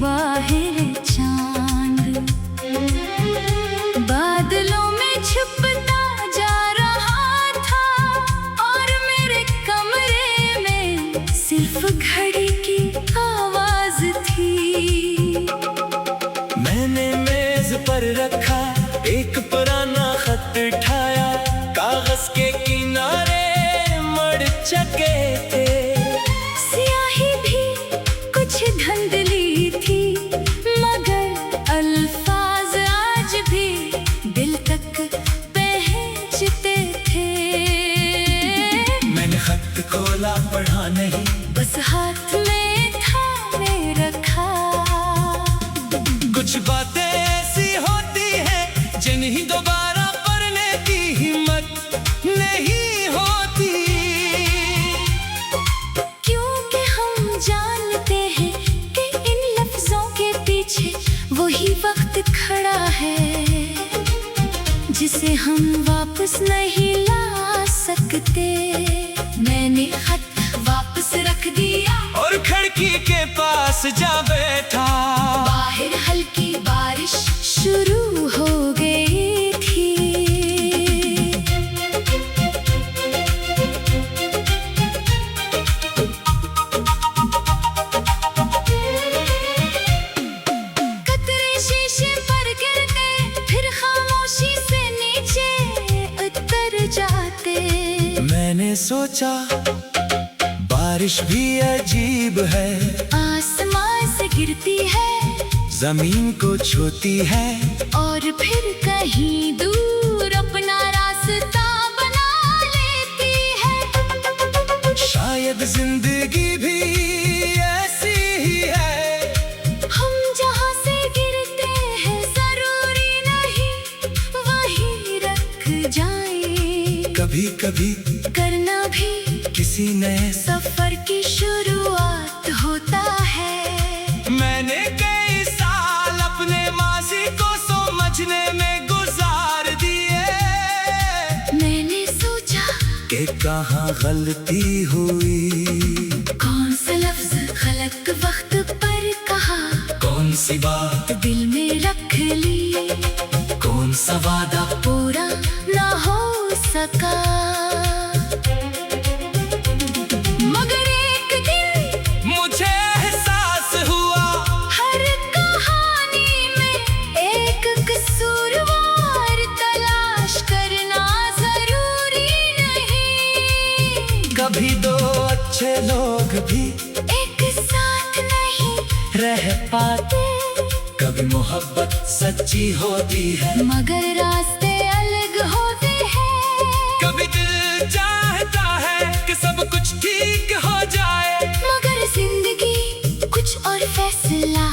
हुआ है चांद, बादलों में छुपता जा रहा था और मेरे कमरे में सिर्फ घड़ी की आवाज थी। मैंने मेज पर रखा एक पुराना खत उठाया, कागज के किनारे मड़ चके थे। स्याही भी कुछ धुंधली थी मगर अल्फाज आज भी दिल तक पहुंचते थे। मैंने खत खोला, पढ़ा नहीं, बस हाथ में थामे रखा। कुछ बातें ऐसी होती हैं जिन्हें दोबारा पढ़ने की हिम्मत नहीं होती, क्योंकि हम जानते हैं कि इन लफ्जों के पीछे वही वक्त खड़ा है जिसे हम वापस नहीं ला सकते। मैंने खत वापस रख दिया और खिड़की के पास जा बैठा। बाहर हल्की बारिश शुरू हो गई थी। कतरे शीशे पर गिरते फिर खामोशी से नीचे उतर जाते। मैंने सोचा बारिश भी अजीब है, आसमान से गिरती है जमीन को छूती है और फिर कहीं दूर अपना रास्ता बना लेती है। शायद जिंदगी भी ऐसी ही है, हम जहाँ से गिरते हैं जरूरी नहीं वहीं रख जाएं। कभी कभी करना भी किसी नए सफर की शुरुआत होता है। मैंने कई साल अपने माजी को समझने में गुजार दिए। मैंने सोचा कि कहाँ गलती हुई, कौन सा लफ्ज गलत वक्त पर कहा, कौन सी बात दिल में रख ली, कौन सा वादा पूरा ना हो सका। मगर एक दिन मुझे एहसास हुआ, हर कहानी में एक कसूरवार तलाश करना जरूरी नहीं। कभी दो अच्छे लोग भी एक साथ नहीं रह पाते, कभी मोहब्बत सच्ची होती है, मगर रास्ते अलग होते हैं। कभी दिल चाहता है कि सब कुछ ठीक हो जाए, मगर जिंदगी कुछ और फैसला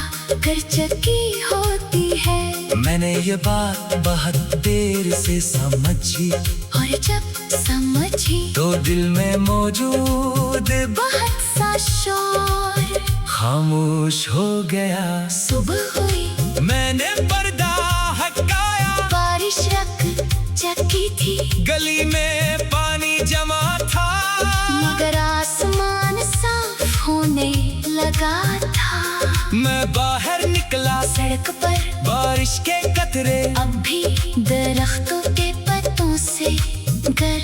कर चुकी होती है। मैंने ये बात बहुत देर से समझी, और जब समझी तो दिल में मौजूद बहुत सा शोर खामोश हो गया। सुबह हुई, मैंने पर्दा हटाया, बारिश रख चकी थी, गली में पानी जमा था, मगर आसमान साफ होने लगा था। मैं बाहर निकला, सड़क पर बारिश के कतरे अब भी दरख्तों के पत्तों से गर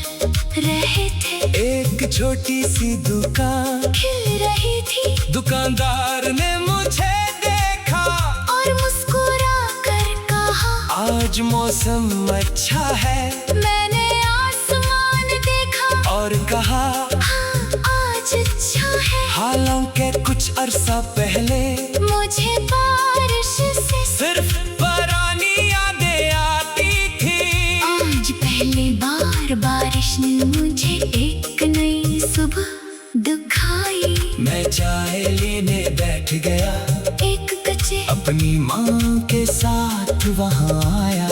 रहे थे। एक छोटी सी दुकान खिल रही थी, दुकानदार ने मुझे देखा और मुस्कुरा कर कहा, आज मौसम अच्छा है। मैंने आसमान देखा और कहा हाँ आज अच्छा है। हालांकि कुछ अरसा पहले मुझे बारिश से सिर्फ पुरानी यादें आती थी। आज पहली बार बारिश ने मुझे एक नई सुबह दिखाई। मैं चाय लेने बैठ गया, एक कच्चे अपनी माँ के साथ वहाँ आया।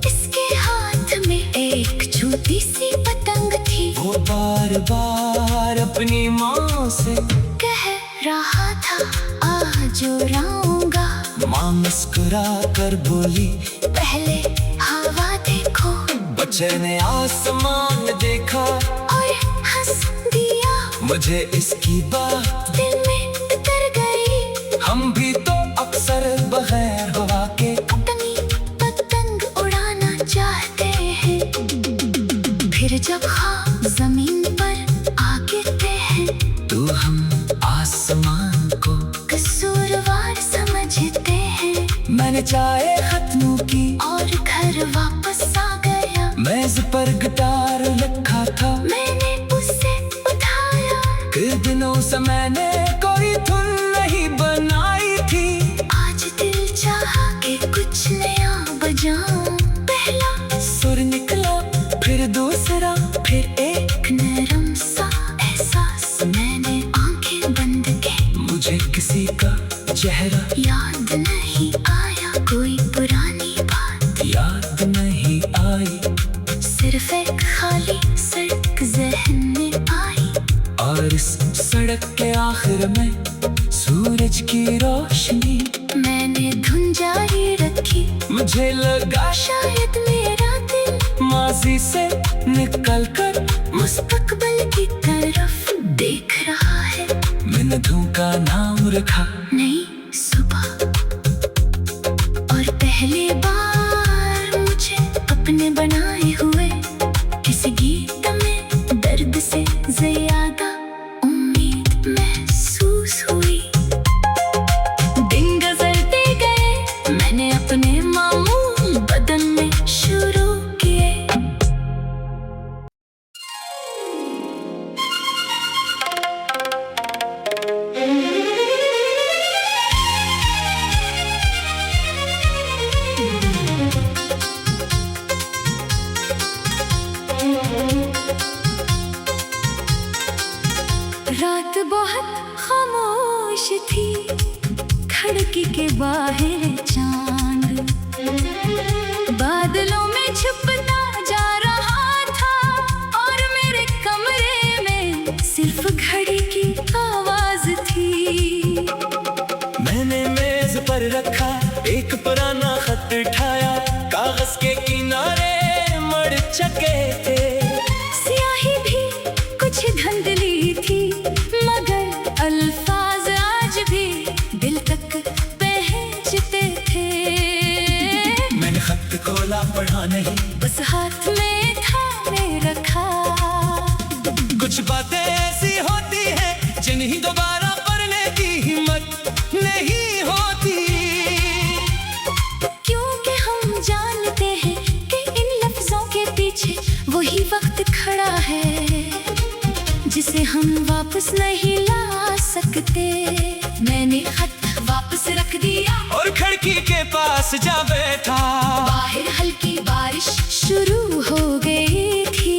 इसके हाथ में एक छोटी सी पतंग थी, वो बार बार अपनी माँ से कह रहा था आज उड़ाऊंगा। माँ मुस्कुरा कर बोली, पहले हवा देखो। बच्चे ने आसमान देखा और हंस दिया, मुझे इसकी बात दिल में उतर गई। हम भी तो खत्मों की और घर वापस आ गया। मेज पर गिटार रखा था, मैंने उसे उठाया। कुछ दिनों से मैंने कोई धुन नहीं बनाई थी। आज दिल चाहा कि कुछ नया बजाऊं। पहला सुर निकला, फिर दूसरा, फिर एक नरम सा एहसास। मैंने आंखें बंद की, मुझे किसी का चेहरा याद नहीं आया। कोई पुरानी बात याद नहीं आई, सिर्फ एक खाली सड़क ज़हन में आई। और इस सड़क के आखिर में सूरज की रोशनी। मैंने धुन जारी रखी, मुझे लगा शायद मेरा दिल माजी से निकल कर मुस्तकबिल की तरफ देख रहा है। मैंने धुन का नाम रखा नई सुबह, और पहली बार मुझे अपने बनाए हुए किसी गीत में दर्द से ज्यादा उम्मीद महसूस हुई। दिन गुजरते गए, मैंने अपने मामूल बदन में शुरू किए। रात बहुत खामोश थी, खिड़की के बाहर चांद बादलों में छुपता जा रहा था। और मेरे कमरे में सिर्फ घड़ी की आवाज थी। मैंने मेज पर रखा एक पुराना खत उठाया, कागज के किनारे मड़ चके थे। स्याही भी कुछ धुंधली थी, मगर अल्फाज आज भी दिल तक पहुंचते थे। मैंने खत खोला, पढ़ा नहीं, बस हाथ में थामे रखा। कुछ बातें ऐसी होती हैं जिन्हें दोबारा पढ़ने की हिम्मत नहीं होती। क्योंकि हम जानते हैं कि इन लफ्जों के पीछे वही वक्त खड़ा है जिसे हम वापस नहीं ला सकते। मैंने खत वापस रख दिया और खिड़की के पास जा बैठा। बाहर हल्की बारिश शुरू हो गई थी।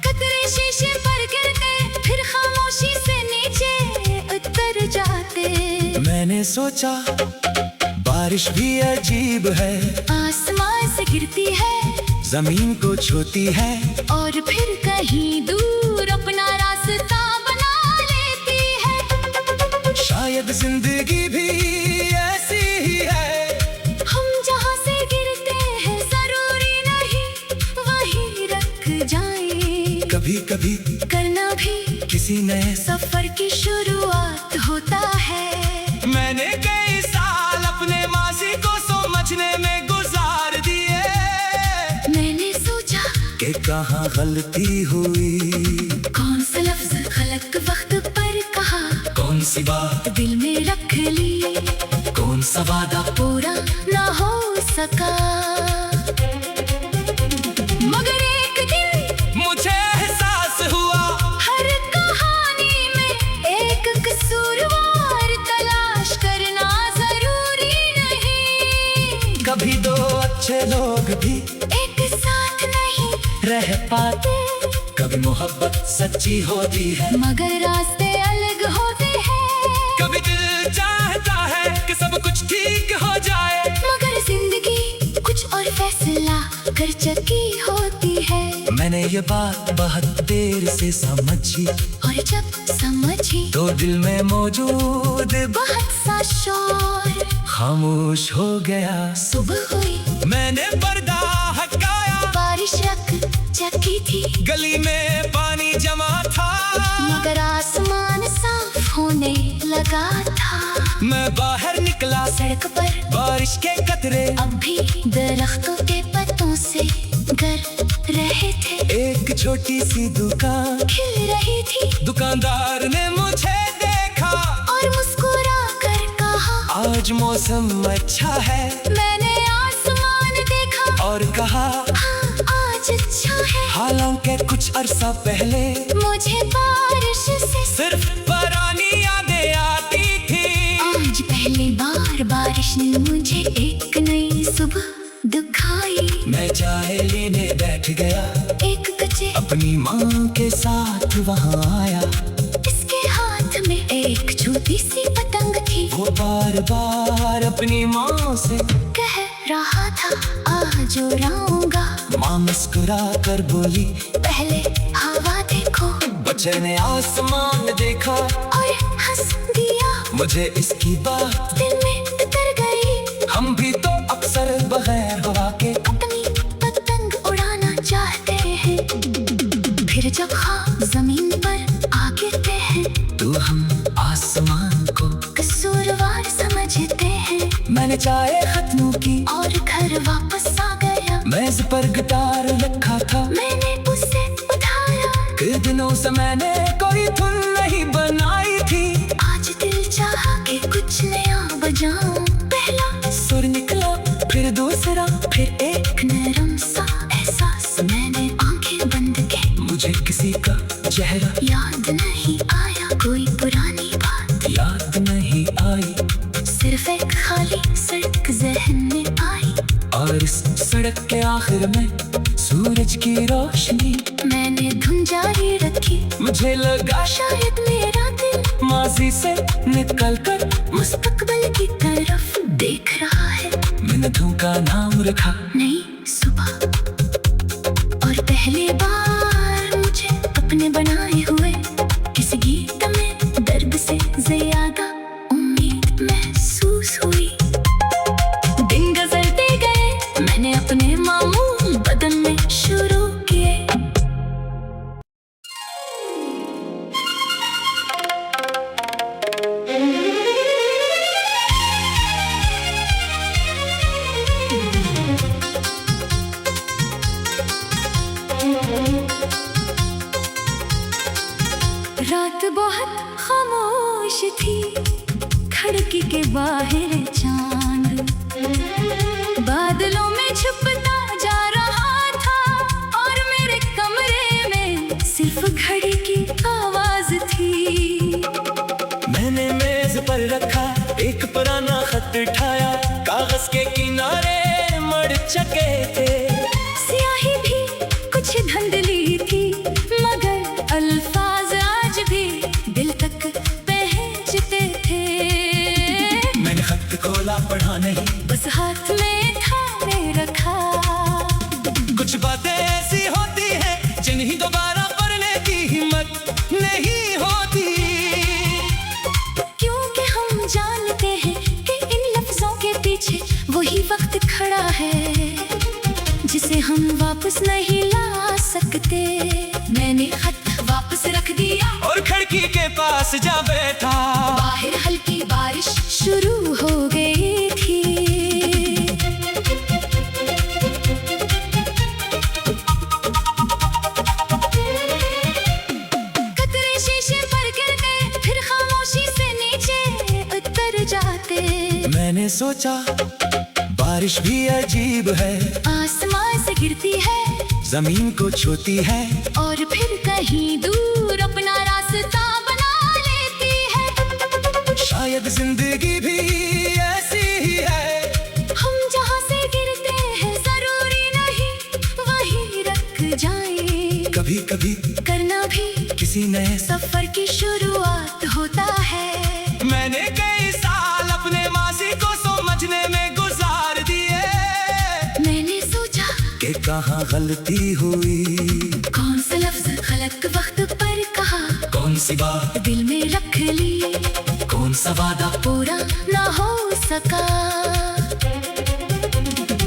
कतरे शीशे पर गिरते, फिर खामोशी से नीचे उतर जाते। मैंने सोचा बारिश भी अजीब है, आसमान से गिरती है, जमीन को छूती है, और फिर कहीं दूर अपना रास्ता बना लेती है। शायद जिंदगी भी ऐसी ही है। हम जहाँ से गिरते हैं जरूरी नहीं वहीं रख जाएं। कभी कभी करना भी किसी नए सफर की शुरुआत होता है। मैंने कई साल अपने मासी को समझने में गुजार दिए। मैंने सोचा कि कहाँ गलती हुई, कौन सा लफ्ज गलत वक्त पर कहा, कौन सी बात दिल में रख ली, कौन सा वादा पूरा ना हो सका। मगर एक दिन मुझे एहसास हुआ, हर कहानी में एक कसूरवार तलाश करना जरूरी नहीं। कभी दो अच्छे लोग भी एक साथ नहीं रह पाते, कभी मोहब्बत सच्ची होती है, मगर रास्ते अलग होते हैं। कभी दिल चाहता है कि सब कुछ ठीक हो जाए, मगर जिंदगी कुछ और फैसला कर चुकी होती है। मैंने ये बात बहुत देर से समझी, और जब समझी तो दिल में मौजूद बहुत सा शोर खामोश हो गया। सुबह हुई, मैंने पर्दा हटाया, बारिश रख चकी थी, गली में पानी जमा था, मगर आसमान साफ होने लगा था। मैं बाहर निकला, सड़क पर बारिश के कतरे अब भी दरख्तों के पत्तों से गर रहे थे। एक छोटी सी दुकान खिल आज मौसम अच्छा है। मैंने आसमान देखा और कहा हाँ आज अच्छा है। हालांकि कुछ अरसा पहले मुझे बारिश से सिर्फ पुरानी यादें आती थी। आज पहली बार बारिश ने मुझे एक नई सुबह दिखाई। मैं चाय लेने बैठ गया, एक बजे अपनी माँ के साथ वहाँ आया। इसके हाथ में एक छोटी सी पतंग थी। वो बार बार अपनी माँ से कह रहा था आज उड़ाऊंगा। माँ मुस्कुरा कर बोली पहले हवा देखो। बच्चे ने आसमान देखा और हंस दिया। मुझे इसकी बात दिल में उतर गई। हम भी तो अक्सर बगैर हवा के अपनी पतंग उड़ाना चाहते हैं। फिर जब ख्वाब जमीन पर आ गिरते हैं तो हम आसमान को कसूरवार समझते हैं। मैंने चाय खत्म की और घर वापस आ गया। मेज पर गिटार रखा था, मैंने उसे उठाया। कई दिनों से मैंने कोई धुन नहीं बनाई थी। आज दिल चाहा कि कुछ नया बजाऊं। पहला सुर निकला, फिर दूसरा, फिर एक नरम सा एहसास। मैंने आंखें बंद की। मुझे किसी का चेहरा याद नहीं आया, कोई पुरानी बात याद नहीं आई। सिर्फ एक खाली सड़क जहन में आई। और इस सड़क के आखिर में सूरज की रोशनी। मैंने धुन जारी रखी। मुझे लगा शायद मेरा दिल माजी से निकल कर मुस्तकबिल की तरफ देख रहा है। मैंने धुन का नाम रखा नई सुबह। और पहली बार मुझे अपने बनाए हुए किसी गीत में दर्द से ज्यादा उम्मीद महसूस हुई। दिन गुजरते गए, मैंने अपने मामूल बदलने शुरू किए। रात बहुत खामोश थी, खिड़की के बाहर चांद बादलों में छुपता जा रहा था। और मेरे कमरे में सिर्फ घड़ी की आवाज थी। मैंने मेज पर रखा एक पुराना खत उठाया। कागज के किनारे मड़ चके थे। स्याही भी कुछ धुंधली थी, मगर अल्फाज आज भी दिल तक पहुंचते थे। मैंने खत खोला, पढ़ा नहीं, बस हाथ में थामे रखा। कुछ बातें ऐसी होती हैं जिन्हें दोबारा पढ़ने की हिम्मत नहीं होती। क्योंकि हम जानते हैं कि इन लफ्जों के पीछे वही वक्त खड़ा है जिसे हम वापस नहीं ला सकते। मैंने खत वापस रख दिया और खिड़की के पास जा बैठा। बाहर हल्की बारिश शुरू हो गई थी। कतरे शीशे पर गिर गए, फिर खामोशी से नीचे उतर जाते। मैंने सोचा बारिश भी अजीब है, आसमान से गिरती है, जमीन को छूती है, और फिर कहीं दूर अपना रास्ता बना लेती है। शायद जिंदगी भी ऐसी ही है। हम जहाँ से गिरते हैं जरूरी नहीं वहीं रख जाएं। कभी कभी करना भी किसी नए सफर की शुरुआत होता है। मैंने कई साल अपने मासी को समझने में गुजार दिए। मैंने सोचा कि कहाँ गलती हुई, कौन सा लफ्ज गलत वक्त पर कहा, कौन सी बात दिल में रख ली, कौन सा वादा पूरा ना हो सका।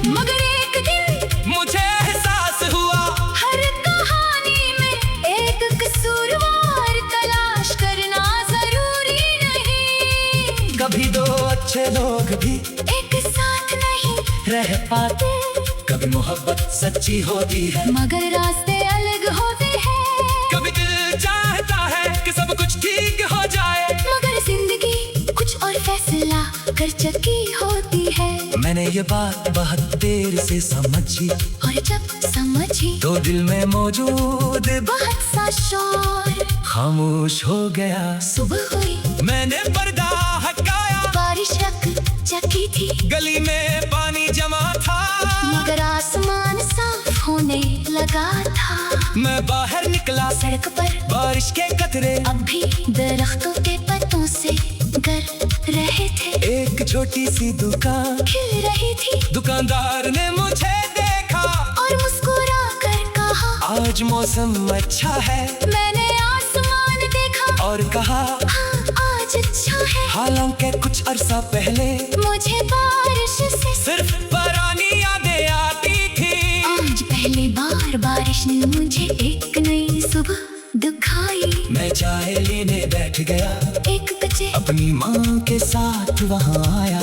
मगर एक दिन मुझे एहसास हुआ हर कहानी में एक कसूरवार तलाश करना जरूरी नहीं। कभी दो अच्छे लोग भी एक साथ नहीं रह पाते। कभी मोहब्बत सच्ची होती है, मगर रास्ते अलग होते हैं। कभी दिल चाहता है कि सब कुछ ठीक हो जाए, मगर जिंदगी कुछ और फैसला घर चकी होती है। मैंने ये बात बहुत देर से समझी, और जब समझी तो दिल में मौजूद बहुत सा शोर खामोश हो गया। सुबह हुई, मैंने पर्दा हटाया, बारिश चकी थी, गली में पानी जमा था, मगर आसमान साफ होने लगा था। मैं बाहर निकला, सड़क पर बारिश के कतरे अब भी दरख्तों के पत्तों से गर रहे थे। एक छोटी सी दुकान खिल रही थी, दुकानदार ने मुझे देखा और मुस्कुरा कर कहा, आज मौसम अच्छा है। मैंने आसमान देखा और कहा, हाँ आज अच्छा है। हालांकि कुछ अरसा पहले मुझे बारिश से सिर्फ पुरानी यादें आती थी। आज पहली बार बारिश ने मुझे एक नई सुबह दिखाई। मैं चाय लेने बैठ गया, 1 बजे अपनी माँ के साथ वहाँ आया।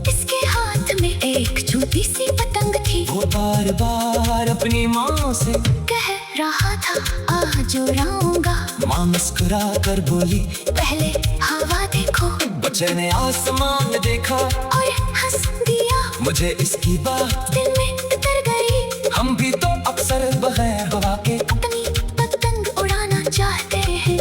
इसके हाथ में एक छोटी सी पतंग थी। वो बार बार अपनी माँ से कह रहा था, आज उड़ाऊंगा। माँ मुस्कुरा कर बोली, पहले हवा देखो। बच्चे ने आसमान देखा और हंस दिया, मुझे इसकी बात दिल में उतर गई। हम भी तो अक्सर बगैर हवा के अपनी पतंग उड़ाना चाहते हैं,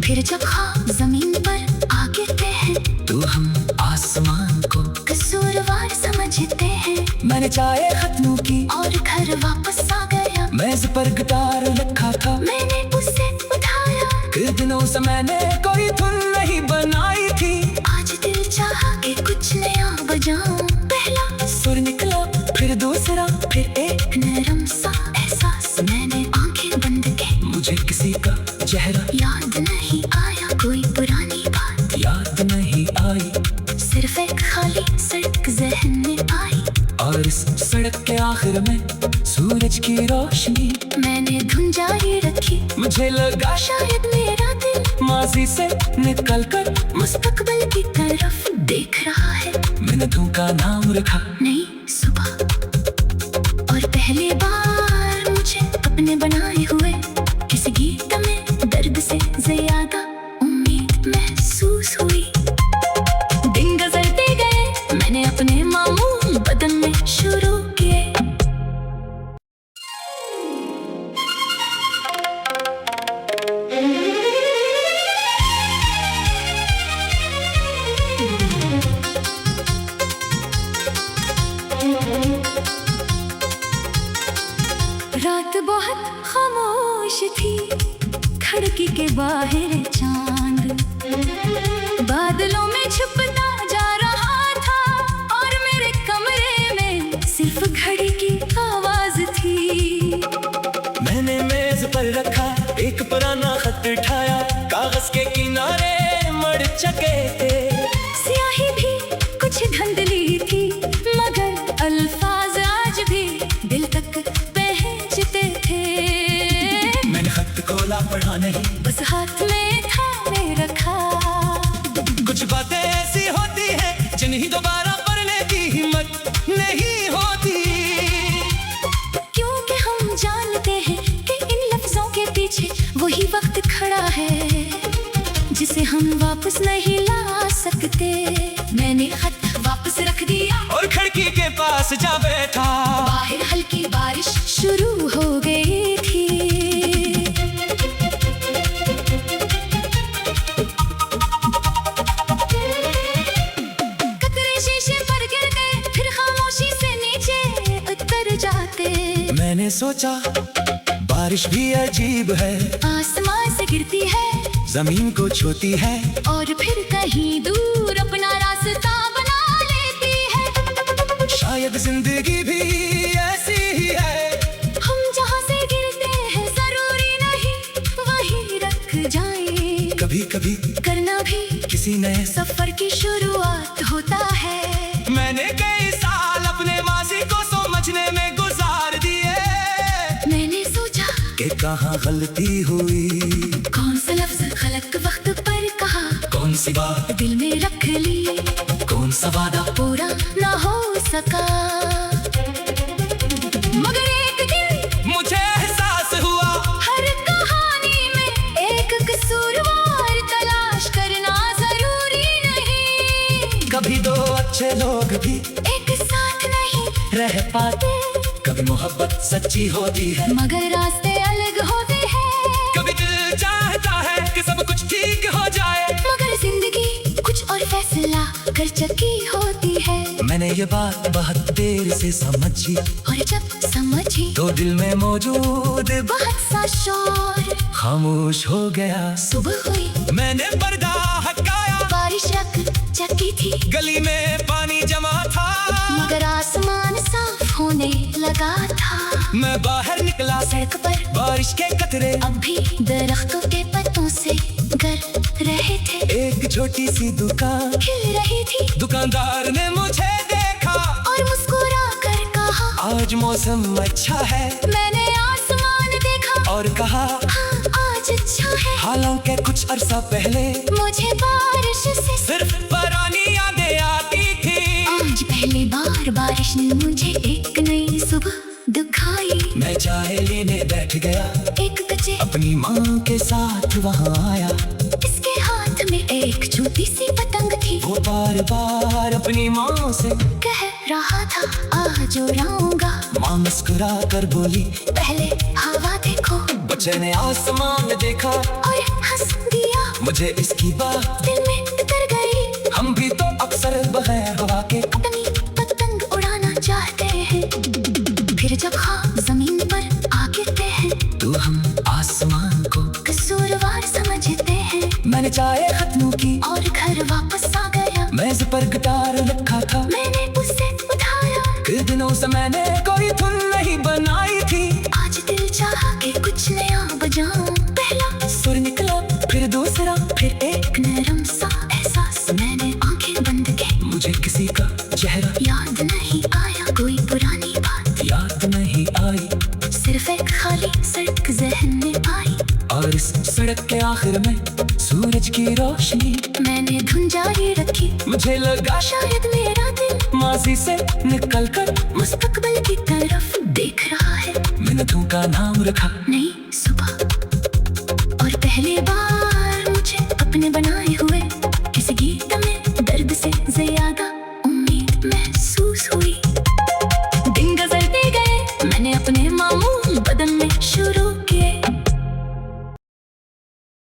फिर जब ख्वाब जमीन पर आ गिरते हैं तो हम आसमान को कसूरवार समझते हैं। मैंने चाय खत्म की और घर वापस आ गया। मेज पर गिटार रखा था, मैंने उसे उठाया। कुछ दिनों से मैंने कोई धुन नहीं बनाई थी। आज दिल चाहा कि कुछ नया बजाऊं। पहला सुर निकला, फिर दूसरा, फिर एक नरम सा एहसास। मैंने आंखें बंद की, मुझे किसी का चेहरा याद नहीं आया, कोई पुरानी बात याद नहीं आई। सिर्फ एक खाली सड़क ज़हन में आई। और इस सड़क के आखिर में सूरज की रोशनी। मैंने धुन जारी रखी, मुझे लगा शायद मेरा दिल माजी से निकलकर मुस्तकबिल की तरफ देख रहा है। मैंने धुन का नाम रखा नई सुबह, और पहली बार मुझे अपने बनाए हुए किसी गीत में दर्द से ज्यादा उम्मीद महसूस हुई। दिन गुजरते गए, मैंने अपने मामूल बदलने शुरू किए। रात बहुत खामोश थी, खिड़की के बाहर चांद बादलों में छुपता जा रहा था, और मेरे कमरे में सिर्फ घड़ी की आवाज थी। मैंने मेज पर रखा एक पुराना खत उठाया, कागज के किनारे मड़ चके थे। स्याही भी कुछ धुंधली थी, मगर अल्फाज आज भी दिल तक पहुंचते थे। मैंने खत खोला, पढ़ा नहीं, बस हाथ में थामे रखा। कुछ बातें ऐसी होती हैं जिन्हें दोबारा पढ़ने की हिम्मत नहीं होती। क्योंकि हम जानते हैं कि इन लफ्जों के पीछे वही वक्त खड़ा है जिसे हम वापस नहीं ला सकते। मैंने खत वापस रख दिया और खिड़की के पास जा बैठा। बाहर हल्की बारिश शुरू हो गई थी। कतरे शीशे पर गिर गए, फिर खामोशी से नीचे उतर जाते। मैंने सोचा बारिश भी अजीब है, आसमान से गिरती है, जमीन को छूती है, और फिर कहीं दूर अपना रास्ता बना लेती है। शायद जिंदगी भी ऐसी ही है। हम जहाँ से गिरते हैं जरूरी नहीं वहीं रख जाएं। कभी कभी करना भी किसी नए सफर की शुरुआत होता है। मैंने कई साल अपने माजी को समझने में गुजार दिए। मैंने सोचा कि कहाँ गलती हुई, कौन सा लफ्ज गलत वक्त पर कहा, कौन सी बात दिल में रख ली, कौन सा वादा पूरा ना हो सका। मगर एक दिन मुझे एहसास हुआ, हर कहानी में एक कसूरवार तलाश करना जरूरी नहीं। कभी दो अच्छे लोग भी एक साथ नहीं रह पाते, कभी मोहब्बत सच्ची होती है, मगर रास्ते अलग होते हैं। कभी दिल चाहता है कि सब कुछ ठीक हो जाए, मगर जिंदगी कुछ और फैसला कर चुकी होती है। मैंने ये बात बहुत देर से समझी, और जब समझी तो दिल में मौजूद बहुत सा शोर खामोश हो गया। सुबह हुई, मैंने पर्दा हटाया, बारिश रख चकी थी, गली में पानी जमा था, मगर आसमान साफ होने लगा था। मैं बाहर निकला, सड़क पर बारिश के कतरे अब भी दरख्तों के पत्तों से गर रहे थे। एक छोटी सी दुकान खिल रही थी, दुकानदार ने मुझे देखा और मुस्कुरा कर कहा, आज मौसम अच्छा है। मैंने आसमान देखा और कहा हाँ आज अच्छा है। हालांकि कुछ अरसा पहले मुझे बारिश से सिर्फ पुरानी यादें आती थी, आज पहली बार बारिश ने मुझे एक नई सुबह दिखाई। मैं चाय लेने बैठ गया, एक बच्चे अपनी माँ के साथ वहाँ आया, इसके हाथ में एक छोटी सी पतंग थी। वो बार बार अपनी माँ से कह रहा था आज उड़ाऊंगा, माँ मुस्कुरा कर बोली पहले हवा देखो, बच्चे ने आसमान देखा और हंस दिया। मुझे इसकी बात दिल में उतर गई, हम भी तो अक्सर बगैर हवा के अपनी पतंग उड़ाना चाहते हैं, फिर जब ख्वाब जमीन पर आ गिरते हैं तो हम आसमान को कसूरवार समझते हैं। मैंने चाय खत्म की और घर वापस आ गया, मेज पर गिटार रखा था, मैंने उसे उठाया। कुछ दिनों से मैंने कोई धुन नहीं बनाई थी, आज दिल चाहा कि कुछ नया बजाऊं, पहला सुर निकला फिर दूसरा फिर एक नरम सा एहसास। मैंने आंखें बंद की, मुझे किसी का चेहरा याद नहीं आया, कोई पुरानी बात याद नहीं आई, सिर्फ एक खाली सड़क जहन में आई। और इस सड़क के आखिर में सूरज की रोशनी। मैंने धुन जारी रखी, मुझे लगा शायद मेरा दिल माजी से निकल कर मुस्तकबिल की तरफ देख रहा है। मिन्नतों का नाम रखा नई सुबह और पहली बार